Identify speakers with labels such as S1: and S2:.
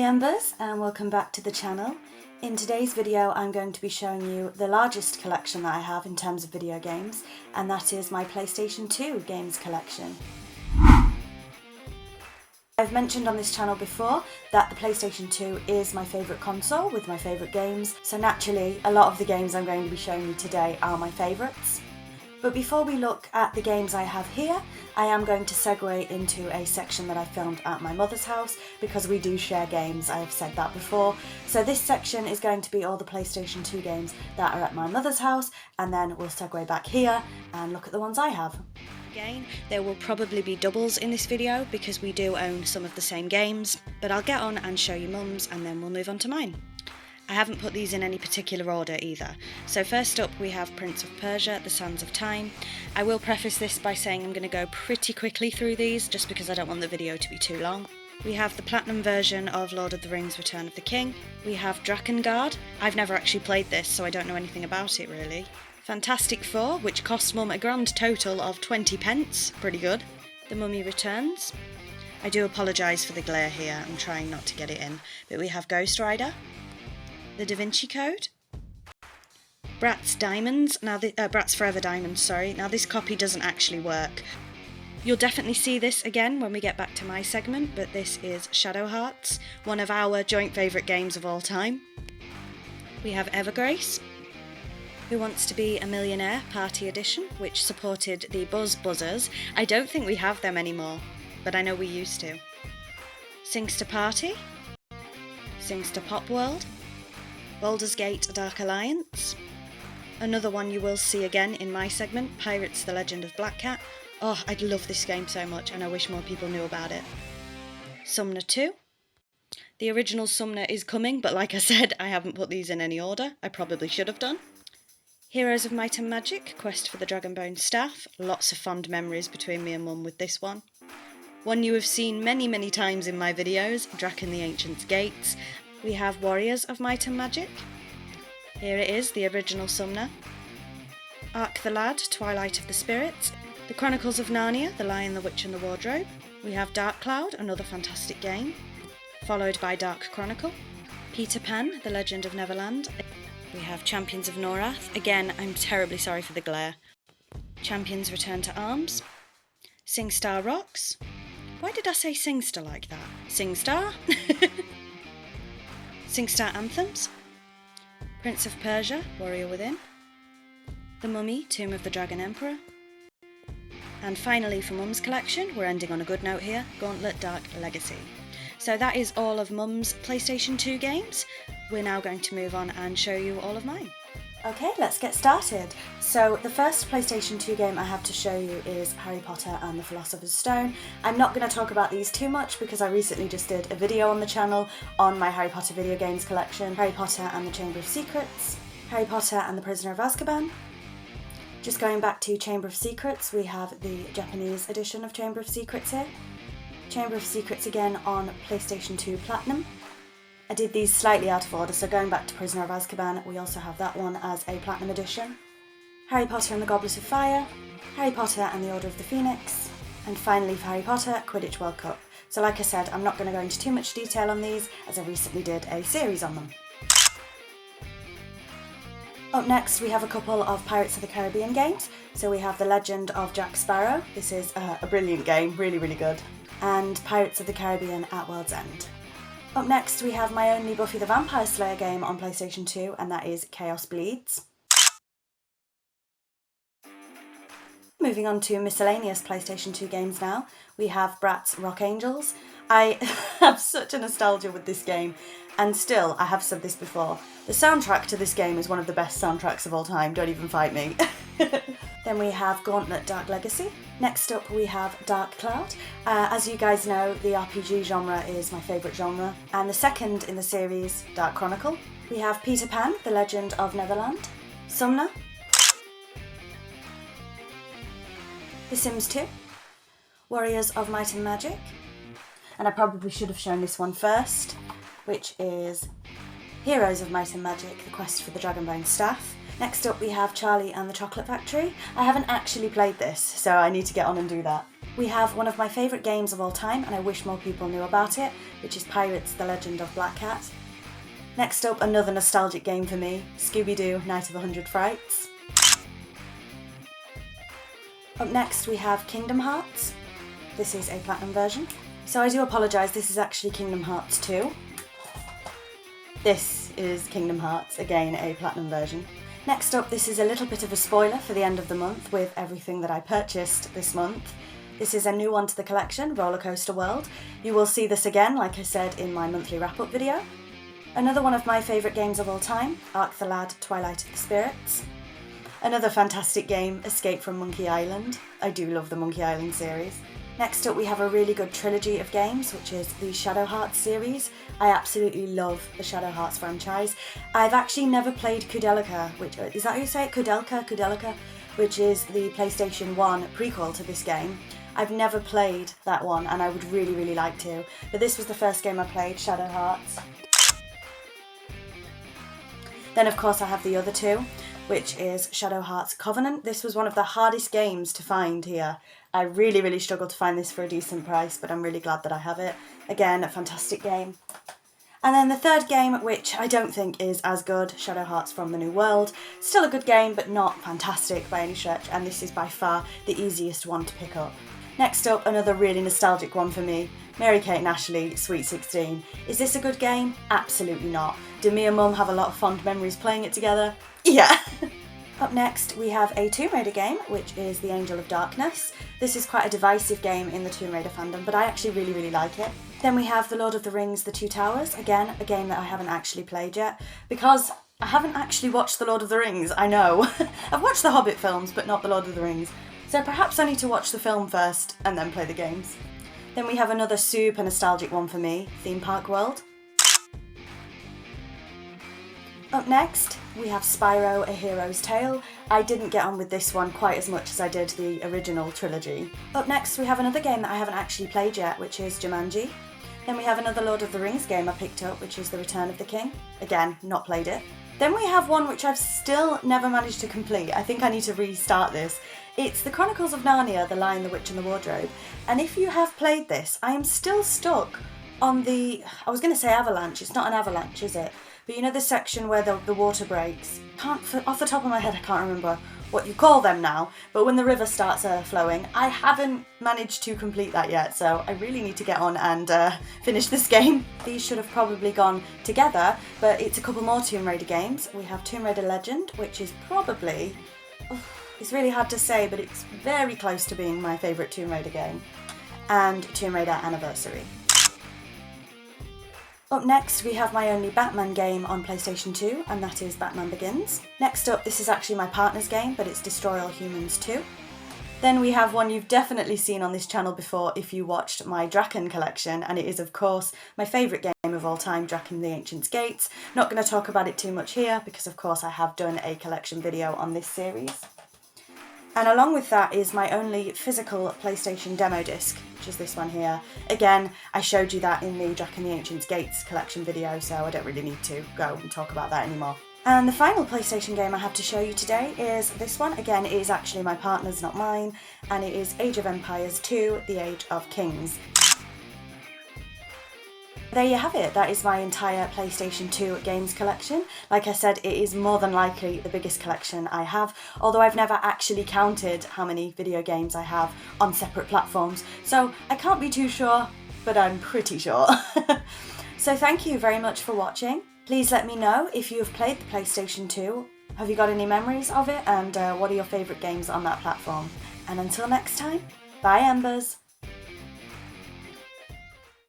S1: EMbers, and welcome back to the channel. In today's video I'm going to be showing you the largest collection that I have in terms of video games, and that is my PlayStation 2 games collection. I've mentioned on this channel before that the PlayStation 2 is my favourite console with my favourite games, so naturally a lot of the games I'm going to be showing you today are my favourites. But before we look at the games I have here, I am going to segue into a section that I filmed at my mother's house because we do share games, I have said that before. So this section is going to be all the PlayStation 2 games that are at my mother's house, and then we'll segue back here and look at the ones I have. Again, there will probably be doubles in this video because we do own some of the same games, but I'll get on and show you Mum's and then we'll move on to mine. I haven't put these in any particular order either. So first up we have Prince of Persia, The Sands of Time. I will preface this by saying I'm going to go pretty quickly through these just because I don't want the video to be too long. We have the Platinum version of Lord of the Rings Return of the King. We have Drakengard. I've never actually played this so I don't know anything about it really. Fantastic Four, which cost Mum a grand total of 20 pence, pretty good. The Mummy Returns. I do apologise for the glare here, I'm trying not to get it in. But we have Ghost Rider. The Da Vinci Code, Bratz Diamonds, Bratz Forever Diamonds, sorry. Now this copy doesn't actually work. You'll definitely see this again when we get back to my segment, but this is Shadow Hearts, one of our joint favourite games of all time. We have Evergrace, Who Wants to Be a Millionaire Party Edition, which supported the Buzz Buzzers. I don't think we have them anymore, but I know we used to. Singster Party, Singster Pop World, Baldur's Gate Dark Alliance, another one you will see again in my segment, Pirates The Legend of Black Cat. Oh, I'd love this game so much and I wish more people knew about it. Summoner 2. The original Summoner is coming, but like I said, I haven't put these in any order. I probably should have done. Heroes of Might and Magic, Quest for the Dragonbone Staff. Lots of fond memories between me and Mum with this one. One you have seen many times in my videos, Draken the Ancient's Gates. We have Warriors of Might and Magic. Here it is, the original Summoner. Ark the Lad, Twilight of the Spirits. The Chronicles of Narnia, The Lion, the Witch and the Wardrobe. We have Dark Cloud, another fantastic game. Followed by Dark Chronicle. Peter Pan, The Legend of Neverland. We have Champions of Norath. Again, I'm terribly sorry for the glare. Champions Return to Arms. SingStar Rocks. Why did I say SingStar like that? SingStar? SingStar Anthems, Prince of Persia, Warrior Within, The Mummy, Tomb of the Dragon Emperor, and finally for Mum's collection, we're ending on a good note here, Gauntlet Dark Legacy. So that is all of Mum's PlayStation 2 games. We're now going to move on and show you all of mine. Okay, let's get started. So the first PlayStation 2 game I have to show you is Harry Potter and the Philosopher's Stone. I'm not going to talk about these too much because I recently just did a video on the channel on my Harry Potter video games collection. Harry Potter and the Chamber of Secrets, Harry Potter and the Prisoner of Azkaban. Just going back to Chamber of Secrets, we have the Japanese edition of Chamber of Secrets here. Chamber of Secrets again on PlayStation 2 Platinum. I did these slightly out of order, so going back to Prisoner of Azkaban, we also have that one as a Platinum Edition. Harry Potter and the Goblet of Fire, Harry Potter and the Order of the Phoenix, and finally for Harry Potter, Quidditch World Cup. So like I said, I'm not going to go into too much detail on these, as I recently did a series on them. Up next, we have a couple of Pirates of the Caribbean games. So we have The Legend of Jack Sparrow, this is a brilliant game, really good, and Pirates of the Caribbean at World's End. Up next we have my only Buffy the Vampire Slayer game on PlayStation 2, and that is Chaos Bleeds. Moving on to miscellaneous PlayStation 2 games now, we have Bratz Rock Angels. I have such a nostalgia with this game, and still, I have said this before, the soundtrack to this game is one of the best soundtracks of all time, don't even fight me. Then we have Gauntlet Dark Legacy. Next up we have Dark Cloud. As you guys know, the RPG genre is my favourite genre. And the second in the series, Dark Chronicle. We have Peter Pan, The Legend of Neverland. Summoner. The Sims 2. Warriors of Might and Magic. And I probably should have shown this one first, which is Heroes of Might and Magic, The Quest for the Dragonbone Staff. Next up we have Charlie and the Chocolate Factory. I haven't actually played this, so I need to get on and do that. We have one of my favourite games of all time, and I wish more people knew about it, which is Pirates: The Legend of Black Cat. Next up, another nostalgic game for me, Scooby-Doo Night of 100 Frights. Up next we have Kingdom Hearts. This is a platinum version. So I do apologise, this is actually Kingdom Hearts 2. This is Kingdom Hearts, again a platinum version. Next up, this is a little bit of a spoiler for the end of the month with everything that I purchased this month. This is a new one to the collection, Roller Coaster World. You will see this again, like I said, in my monthly wrap-up video. Another one of my favourite games of all time, Ark the Lad Twilight of the Spirits. Another fantastic game, Escape from Monkey Island. I do love the Monkey Island series. Next up we have a really good trilogy of games, which is the Shadow Hearts series. I absolutely love the Shadow Hearts franchise. I've actually never played Kudelica, which, is that how you say it? Kudelica, which is the PlayStation 1 prequel to this game. I've never played that one and I would really like to, but this was the first game I played, Shadow Hearts. Then of course I have the other two, which is Shadow Hearts Covenant. This was one of the hardest games to find here. I really struggled to find this for a decent price, but I'm really glad that I have it. Again, a fantastic game. And then the third game, which I don't think is as good, Shadow Hearts From the New World. Still a good game, but not fantastic by any stretch, and this is by far the easiest one to pick up. Next up, another really nostalgic one for me, Mary-Kate and Ashley, Sweet 16. Is this a good game? Absolutely not. Do me and Mum have a lot of fond memories playing it together? Yeah. Up next, we have a Tomb Raider game, which is The Angel of Darkness. This is quite a divisive game in the Tomb Raider fandom, but I actually really like it. Then we have The Lord of the Rings, The Two Towers. Again, a game that I haven't actually played yet, because I haven't actually watched The Lord of the Rings, I know. I've watched the Hobbit films, but not The Lord of the Rings. So perhaps I need to watch the film first, and then play the games. Then we have another super nostalgic one for me, Theme Park World. Up next, we have Spyro: A Hero's Tale. I didn't get on with this one quite as much as I did the original trilogy. Up next, we have another game that I haven't actually played yet, which is Jumanji. Then we have another Lord of the Rings game I picked up, which is The Return of the King. Again, not played it. Then we have one which I've still never managed to complete. I think I need to restart this. It's The Chronicles of Narnia, The Lion, the Witch and the Wardrobe. And if you have played this, I am still stuck on the, I was going to say avalanche, it's not an avalanche, is it? But you know the section where the water breaks? Off the top of my head, I can't remember what you call them now, but when the river starts flowing, I haven't managed to complete that yet, so I really need to get on and finish this game. These should have probably gone together, but it's a couple more Tomb Raider games. We have Tomb Raider Legend, which is probably, it's really hard to say, but it's very close to being my favourite Tomb Raider game, and Tomb Raider Anniversary. Up next, we have my only Batman game on PlayStation 2, and that is Batman Begins. Next up, this is actually my partner's game, but it's Destroy All Humans 2. Then we have one you've definitely seen on this channel before if you watched my Draken collection, and it is of course my favourite game of all time, Draken the Ancient Gates. Not going to talk about it too much here, because of course I have done a collection video on this series. And along with that is my only physical PlayStation demo disc, which is this one here. Again, I showed you that in the Draken the Ancient Gates collection video, so I don't really need to go and talk about that anymore. And the final PlayStation game I have to show you today is this one. Again, it is actually my partner's, not mine, and it is Age of Empires 2, The Age of Kings. There you have it, that is my entire PlayStation 2 games collection. Like I said, it is more than likely the biggest collection I have, although I've never actually counted how many video games I have on separate platforms, so I can't be too sure, but I'm pretty sure. So thank you very much for watching. Please let me know if you have played the PlayStation 2, have you got any memories of it, and what are your favourite games on that platform. And until next time, bye EMbers!